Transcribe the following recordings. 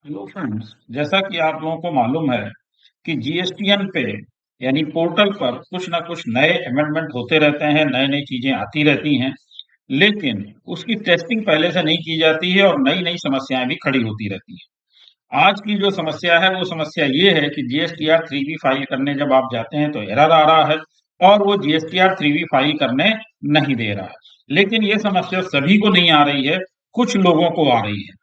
Hello friends, जैसा कि आप लोगों को मालूम है कि जीएसटीएन पे यानी पोर्टल पर कुछ ना कुछ नए अमेंडमेंट होते रहते हैं, नई नई चीजें आती रहती हैं, लेकिन उसकी टेस्टिंग पहले से नहीं की जाती है और नई नई समस्याएं भी खड़ी होती रहती हैं। आज की जो समस्या है वो समस्या ये है कि जीएसटीआर 3B फाइल करने जब आप जाते हैं तो एरर आ रहा है और वो जीएसटीआर 3B फाइल करने नहीं दे रहा है। लेकिन ये समस्या सभी को नहीं आ रही है, कुछ लोगों को आ रही है।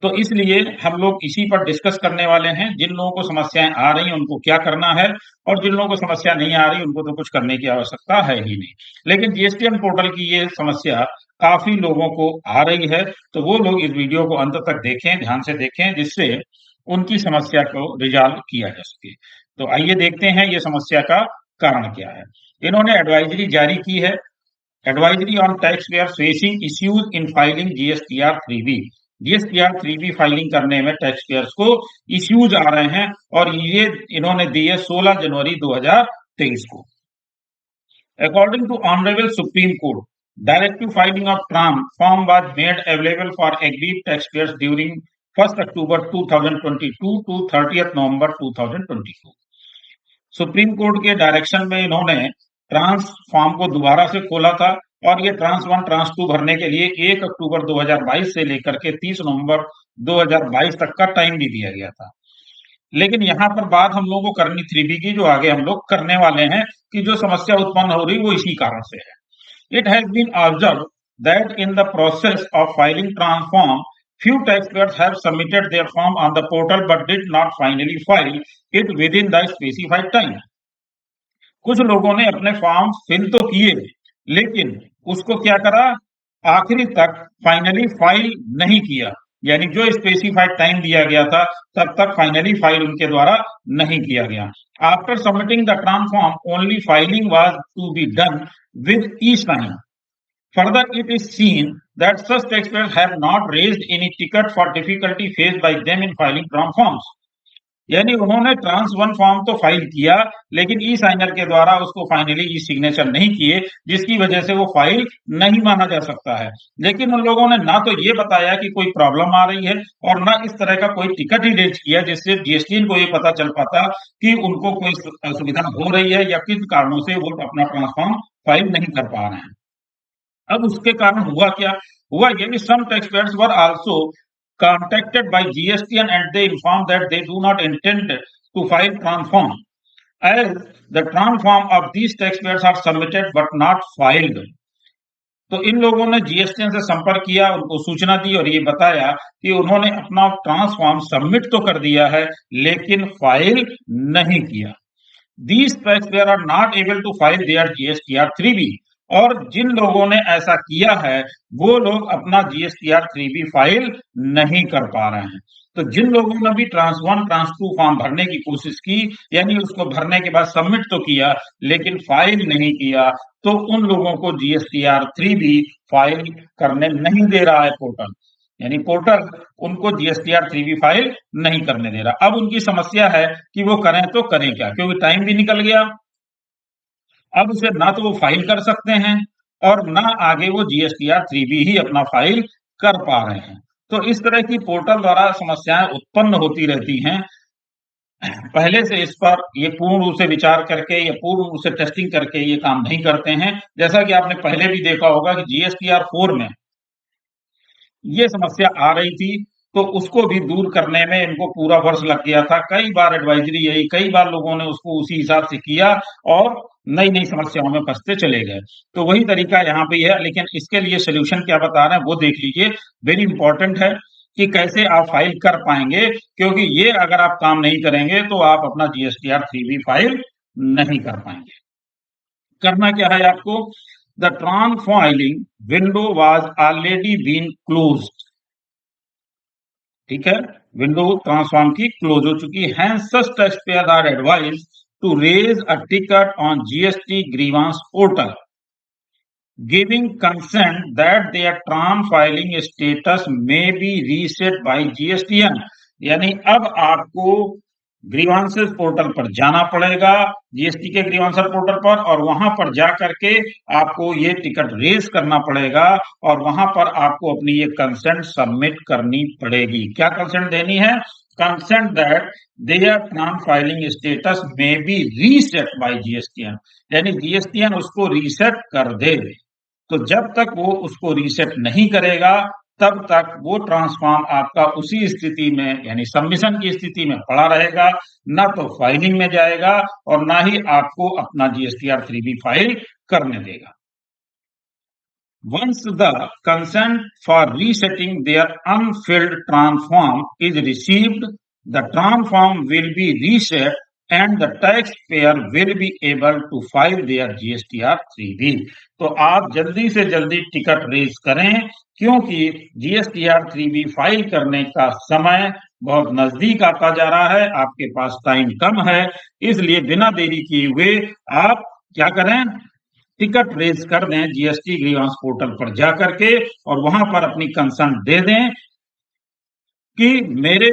तो इसलिए हम लोग इसी पर डिस्कस करने वाले हैं। जिन लोगों को समस्याएं आ रही हैं उनको क्या करना है और जिन लोगों को समस्या नहीं आ रही उनको तो कुछ करने की आवश्यकता है ही नहीं। लेकिन जीएसटीएन पोर्टल की ये समस्या काफी लोगों को आ रही है, तो वो लोग इस वीडियो को अंत तक देखें, ध्यान से देखें, जिससे उनकी समस्या को रिजॉल्व किया जा सके। तो आइए देखते हैं ये समस्या का कारण क्या है। इन्होंने एडवाइजरी जारी की है, advisory on tax payer facing issues in filing GSTR 3B। GSTR 3B filing करने में टैक्स पेयर्स को इश्यूज आ रहे हैं और ये इन्होंने दी है 16 जनवरी 2023 को। According to honourable Supreme Court, directive filing of TRAN form was made available for aggrieved taxpayers during 1 October 2022 to 30 November 2022। Supreme Court के डायरेक्शन में इन्होंने ट्रांस फॉर्म को दोबारा से खोला था और ये ट्रांस 1 ट्रांस 2 भरने के लिए 1 अक्टूबर 2022 से लेकर के 30 नवंबर 2022 तक का टाइम भी दिया गया था। लेकिन यहाँ पर बात हम लोगों को करनी 3B की, जो आगे हम लोग करने वाले हैं, कि जो समस्या उत्पन्न हो रही वो इसी कारण से है। It has been observed that in the process of filing transform, few taxpayers have submitted their form on the portal but did not finally file it within the specified time. कुछ लोगों ने अपने फॉर्म फिल तो किए, लेकिन उसको क्या करा, आखिरी तक फाइनली फाइल नहीं किया, यानी जो स्पेसिफाइड टाइम दिया गया था तब तक फाइनली फाइल उनके द्वारा नहीं किया गया। After submitting the trans form only filing was to be done with E sign. Further, it is seen that such taxpayers have not raised any ticket for difficulty faced by them in filing trans forms. यानी उन्होंने trans 1 form तो file किया, लेकिन ई signer के द्वारा उसको finally ई signature नहीं किए, जिसकी वजह से वो फाइल नहीं माना जा सकता है। लेकिन उन लोगों ने ना तो ये बताया कि कोई प्रॉब्लम आ रही है और ना इस तरह का कोई टिकट ही रेज किया जिससे जीएसटीएन को ये पता चल पाता कि उनको कोई असुविधा हो रही है या किस कारणों से वो अपना ट्रांसफॉर्म फाइल नहीं कर पा रहे हैं। अब उसके कारण हुआ क्या? हुआ ये कि some taxpayers were also contacted by GSTN and they informed that they do not intend to file transform, as the transform of these taxpayers are submitted but not filed. तो इन लोगों ने जीएसटीएन से संपर्क किया, उनको सूचना दी और ये बताया कि उन्होंने अपना ट्रांसफॉर्म सबमिट तो कर दिया है लेकिन फाइल नहीं किया। These taxpayers are not able to file their GSTR 3B, और जिन लोगों ने ऐसा किया है वो लोग अपना जीएसटीआर 3B फाइल नहीं कर पा रहे हैं। तो जिन लोगों ने भी ट्रांस 1 ट्रांस 2 फॉर्म भरने की कोशिश की, यानी उसको भरने के बाद सबमिट तो किया लेकिन फाइल नहीं किया, तो उन लोगों को जीएसटीआर 3B फाइल करने नहीं दे रहा है पोर्टल। यानी पोर्टल उनको जीएसटीआर 3B फाइल नहीं करने दे रहा। अब उनकी समस्या है कि वो करें तो करें क्या, क्योंकि टाइम भी निकल गया। अब उसे ना तो वो फाइल कर सकते हैं और ना आगे वो जीएसटीआर 3B ही अपना फाइल कर पा रहे हैं। तो इस तरह की पोर्टल द्वारा समस्याएं उत्पन्न होती रहती हैं। पहले से इस पर ये पूर्ण रूप से विचार करके या पूर्ण रूप से टेस्टिंग करके ये काम नहीं करते हैं। जैसा कि आपने पहले भी देखा होगा कि जीएसटीआर 4 में ये समस्या आ रही थी, तो उसको भी दूर करने में इनको पूरा वर्ष लग गया था। कई बार एडवाइजरी आई, कई बार लोगों ने उसको उसी हिसाब से किया और नई नई समस्याओं में फंसते चले गए। तो वही तरीका यहाँ पे है, लेकिन इसके लिए सोल्यूशन क्या बता रहे हैं वो देख लीजिए। वेरी इंपॉर्टेंट है कि कैसे आप फाइल कर पाएंगे, क्योंकि ये अगर आप काम नहीं करेंगे तो आप अपना जीएसटीआर 3B फाइल नहीं कर पाएंगे। करना क्या है आपको, the trans filing window was already been closed. ठीक है, विंडो ट्रांसफॉर्म की क्लोज हो चुकी है। Hence, such taxpayers are advised to raise a ticket on GST grievance portal, giving consent that their tran filing status may be reset by GSTN। यानी अब आपको grievances portal पर जाना पड़ेगा, जीएसटी के ग्रीवांसर पोर्टल पर, और वहां पर जा करके आपको ये टिकट रेज करना पड़ेगा और वहां पर आपको अपनी ये कंसेंट सबमिट करनी पड़ेगी। क्या कंसेंट देनी है? Consent that there trans filing status में बी रीसेट बाय जीएसटीएन, यानी जीएसटीएन उसको रीसेट कर दे। तो जब तक वो उसको रीसेट नहीं करेगा तब तक वो ट्रांसफॉर्म आपका उसी स्थिति में यानी सबमिशन की स्थिति में पड़ा रहेगा, ना तो फाइलिंग में जाएगा और ना ही आपको अपना जीएसटीआर 3B फाइल करने देगा। Once the consent for resetting their unfilled transform is received, the transform will be reset and the taxpayer will be able to file their GSTR 3B। तो आप जल्दी से जल्दी टिकट रेज करें, क्योंकि GSTR 3B file करने का समय बहुत नजदीक आता जा रहा है, आपके पास टाइम कम है, इसलिए बिना देरी किए हुए आप क्या करें, टिकट रेज कर दें जीएसटी ग्रीवांस पोर्टल पर जाकर के और वहां पर अपनी कंसर्न दे दें कि मेरे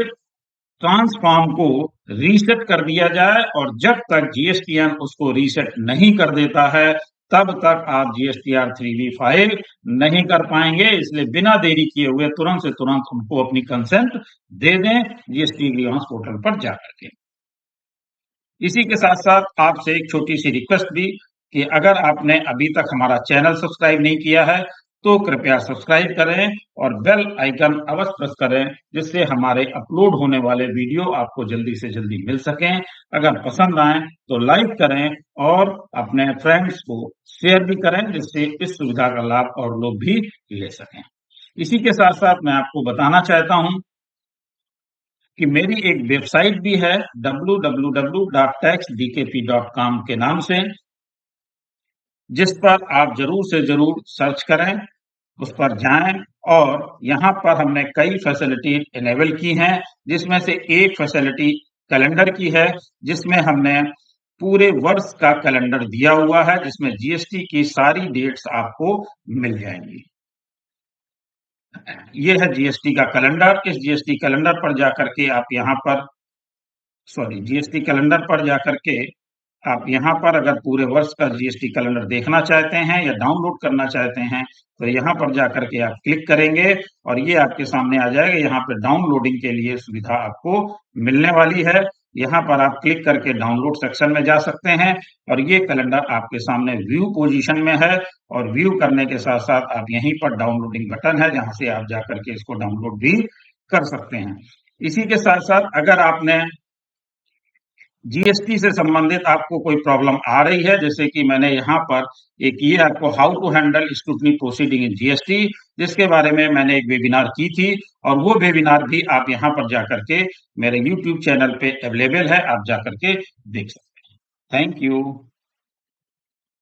ट्रांसफॉर्म को रीसेट कर दिया जाए, और जब तक जीएसटीएन उसको रीसेट नहीं कर देता है तब तक आप जीएसटीआर 3B फाइल नहीं कर पाएंगे। इसलिए बिना देरी किए हुए तुरंत से तुरंत उनको अपनी कंसेंट दे दें जीएसटी ग्रीवांस पोर्टल पर जाकर के। इसी के साथ साथ आपसे एक छोटी सी रिक्वेस्ट भी कि अगर आपने अभी तक हमारा चैनल सब्सक्राइब नहीं किया है तो कृपया सब्सक्राइब करें और बेल आइकन अवश्य प्रेस करें, जिससे हमारे अपलोड होने वाले वीडियो आपको जल्दी से जल्दी मिल सकें। अगर पसंद आए तो लाइक करें और अपने फ्रेंड्स को शेयर भी करें, जिससे इस सुविधा का लाभ और लोग भी ले सकें। इसी के साथ साथ मैं आपको बताना चाहता हूं कि मेरी एक वेबसाइट भी है www.taxdkp.com के नाम से, जिस पर आप जरूर से जरूर सर्च करें, उस पर जाएं और यहाँ पर हमने कई फैसिलिटी इनेबल की हैं, जिसमें से एक फैसिलिटी कैलेंडर की है, जिसमें हमने पूरे वर्ष का कैलेंडर दिया हुआ है, जिसमें जीएसटी की सारी डेट्स आपको मिल जाएंगी। ये है जीएसटी का कैलेंडर। इस जीएसटी कैलेंडर पर जाकर के आप यहाँ पर जीएसटी कैलेंडर पर जाकर के आप यहाँ पर अगर पूरे वर्ष का जीएसटी कैलेंडर देखना चाहते हैं या डाउनलोड करना चाहते हैं तो यहाँ पर जाकर के आप क्लिक करेंगे और ये आपके सामने आ जाएगा। यहाँ पर डाउनलोडिंग के लिए सुविधा आपको मिलने वाली है। यहाँ पर आप क्लिक करके डाउनलोड सेक्शन में जा सकते हैं और ये कैलेंडर आपके सामने व्यू पोजीशन में है, और व्यू करने के साथ साथ आप यहीं पर डाउनलोडिंग बटन है, जहां से आप जाकर के इसको डाउनलोड भी कर सकते हैं। इसी के साथ साथ अगर आपने जीएसटी से संबंधित आपको कोई प्रॉब्लम आ रही है, जैसे कि मैंने यहाँ पर एक ये आपको how to handle scrutiny proceeding in GST, जिसके बारे में मैंने एक वेबिनार की थी, और वो वेबिनार भी आप यहाँ पर जाकर के मेरे यूट्यूब चैनल पे अवेलेबल है, आप जाकर के देख सकते हैं। Thank you.